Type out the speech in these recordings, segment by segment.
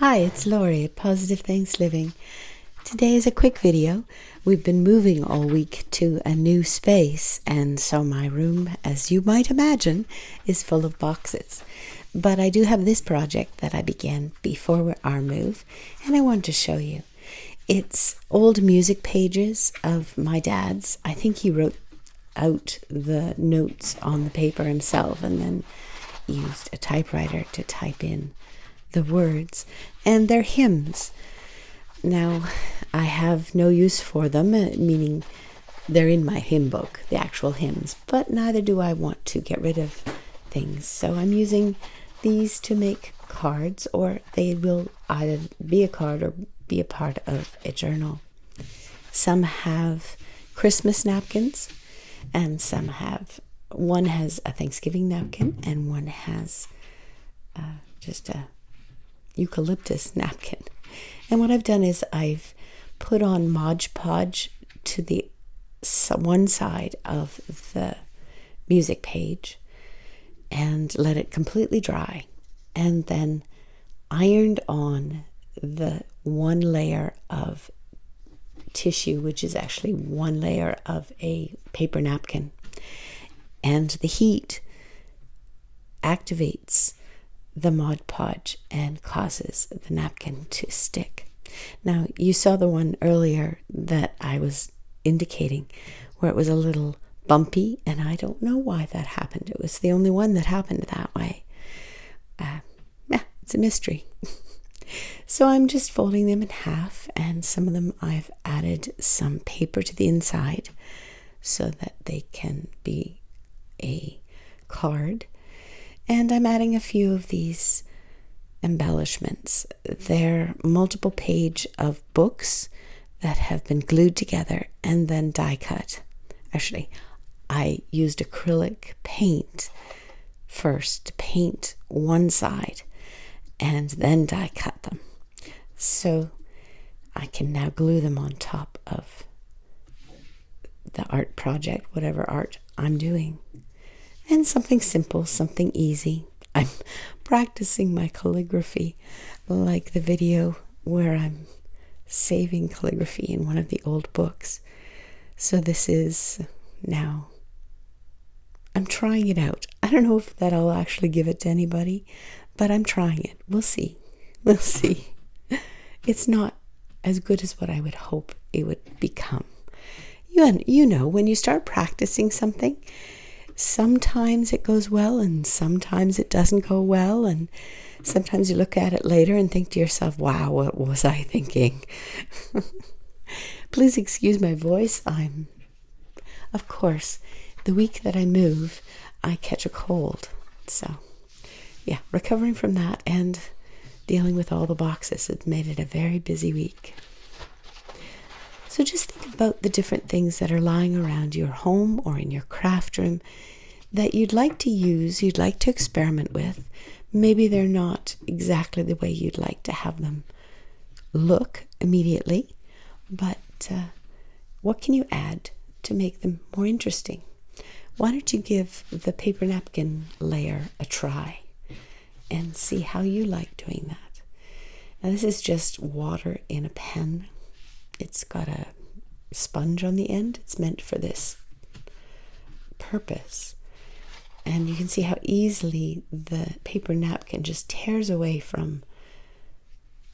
Hi, it's Lori at Positive Thanks Living. Today is a quick video. We've been moving all week to a new space, and so my room, as you might imagine, is full of boxes. But I do have this project that I began before our move, and I wanted to show you. It's old music pages of my dad's. I think he wrote out the notes on the paper himself and then used a typewriter to type in the words, and they're hymns. Now, I have no use for them, meaning they're in my hymn book, the actual hymns, but neither do I want to get rid of things. So I'm using these to make cards, or they will either be a card or be a part of a journal. Some have Christmas napkins, and one has a Thanksgiving napkin, and one has just a eucalyptus napkin. And what I've done is I've put on Modge Podge to the one side of the music page and let it completely dry, and then ironed on the one layer of tissue, which is actually one layer of a paper napkin, and the heat activates the Mod Podge and causes the napkin to stick. Now, you saw the one earlier that I was indicating where it was a little bumpy, and I don't know why that happened. It was the only one that happened that way. It's a mystery. So I'm just folding them in half, and some of them I've added some paper to the inside so that they can be a card. And I'm adding a few of these embellishments. They're multiple page of books that have been glued together and then die cut. Actually, I used acrylic paint first to paint one side and then die cut them. So I can now glue them on top of the art project, whatever art I'm doing. And something simple, something easy. I'm practicing my calligraphy, like the video where I'm saving calligraphy in one of the old books. So this is now, I'm trying it out. I don't know if that'll actually give it to anybody, but I'm trying it. We'll see. We'll see. It's not as good as what I would hope it would become. You know, when you start practicing something, sometimes it goes well and sometimes it doesn't go well, and sometimes you look at it later and think to yourself, wow, what was I thinking? Please excuse my voice. Of course, the week that I move, I catch a cold. So, yeah, recovering from that and dealing with all the boxes, it made it a very busy week. So just think about the different things that are lying around your home or in your craft room that you'd like to use, you'd like to experiment with. Maybe they're not exactly the way you'd like to have them look immediately, but what can you add to make them more interesting? Why don't you give the paper napkin layer a try and see how you like doing that? Now, this is just water in a pen. It's got a sponge on the end. It's meant for this purpose. And you can see how easily the paper napkin just tears away from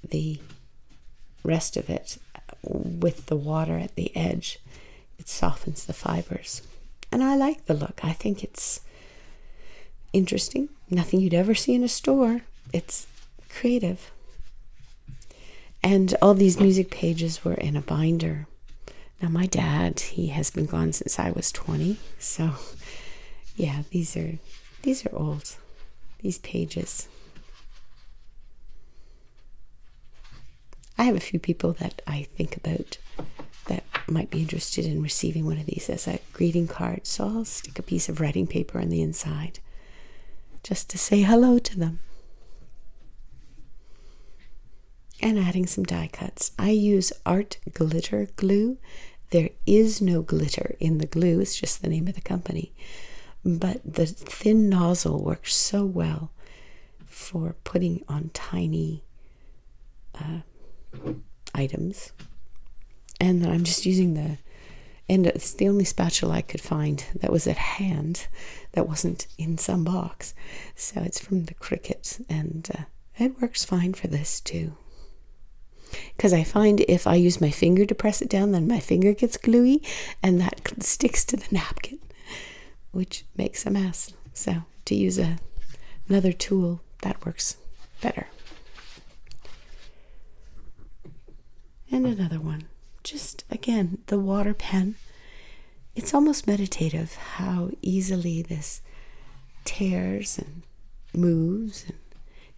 the rest of it with the water at the edge. It softens the fibers. And I like the look. I think it's interesting. Nothing you'd ever see in a store. It's creative. And all these music pages were in a binder. Now, my dad, he has been gone since I was 20. So, yeah, these are old, these pages. I have a few people that I think about that might be interested in receiving one of these as a greeting card. So I'll stick a piece of writing paper on the inside just to say hello to them. And adding some die cuts. I use art glitter glue. There is no glitter in the glue. It's just the name of the company. But the thin nozzle works so well for putting on tiny items. And then I'm just using and it's the only spatula I could find that was at hand, that wasn't in some box. So it's from the Cricket, and it works fine for this too. Because I find if I use my finger to press it down, then my finger gets gluey, and that sticks to the napkin, which makes a mess. So to use another tool, that works better. And another one. Just, again, the water pen. It's almost meditative how easily this tears and moves and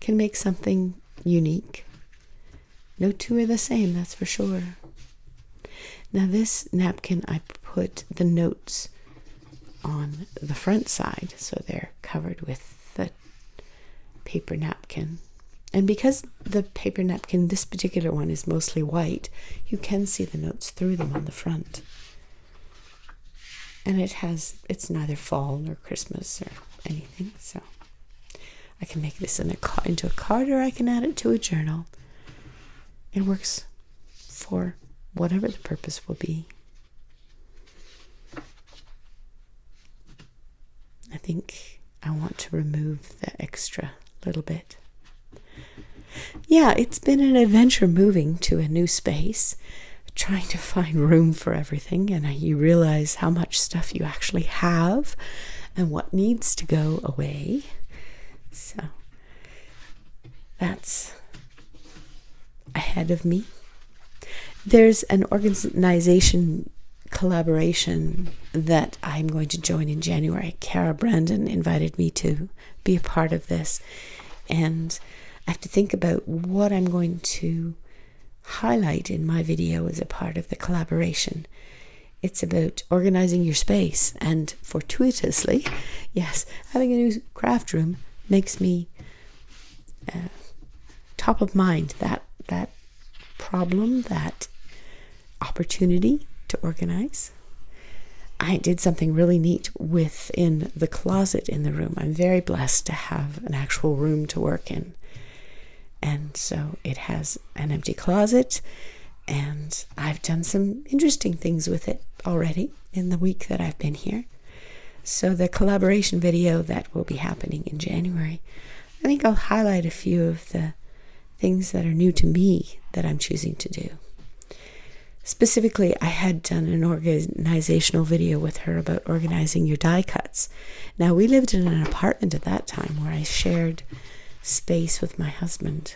can make something unique. No two are the same, that's for sure. Now this napkin, I put the notes on the front side, so they're covered with the paper napkin. And because the paper napkin, this particular one, is mostly white, you can see the notes through them on the front. And it's neither fall nor Christmas or anything, so I can make this into a card, or I can add it to a journal. It works for whatever the purpose will be. I think I want to remove the extra little bit. Yeah, it's been an adventure moving to a new space, trying to find room for everything, and you realize how much stuff you actually have and what needs to go away. So that's ahead of me. There's an organization collaboration that I'm going to join in January. Cara Brandon invited me to be a part of this, and I have to think about what I'm going to highlight in my video as a part of the collaboration. It's about organizing your space, and fortuitously, yes, having a new craft room makes me top of mind, that problem, that opportunity to organize. I did something really neat within the closet in the room. I'm very blessed to have an actual room to work in. And so it has an empty closet, and I've done some interesting things with it already in the week that I've been here. So the collaboration video that will be happening in January, I think I'll highlight a few of the things that are new to me that I'm choosing to do. Specifically, I had done an organizational video with her about organizing your die cuts. Now, we lived in an apartment at that time where I shared space with my husband.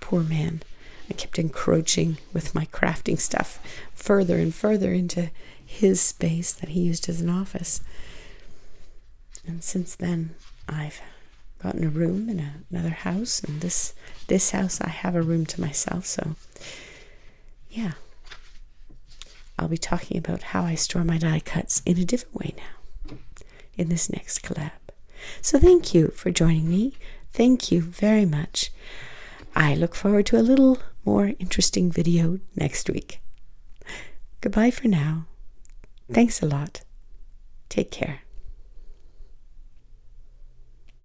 Poor man. I kept encroaching with my crafting stuff further and further into his space that he used as an office. And since then, I've gotten a room in another house, and this house I have a room to myself. So yeah, I'll be talking about how I store my die cuts in a different way now in this next collab. So thank you for joining me. Thank you very much. I look forward to a little more interesting video next week. Goodbye for now. Thanks a lot. Take care.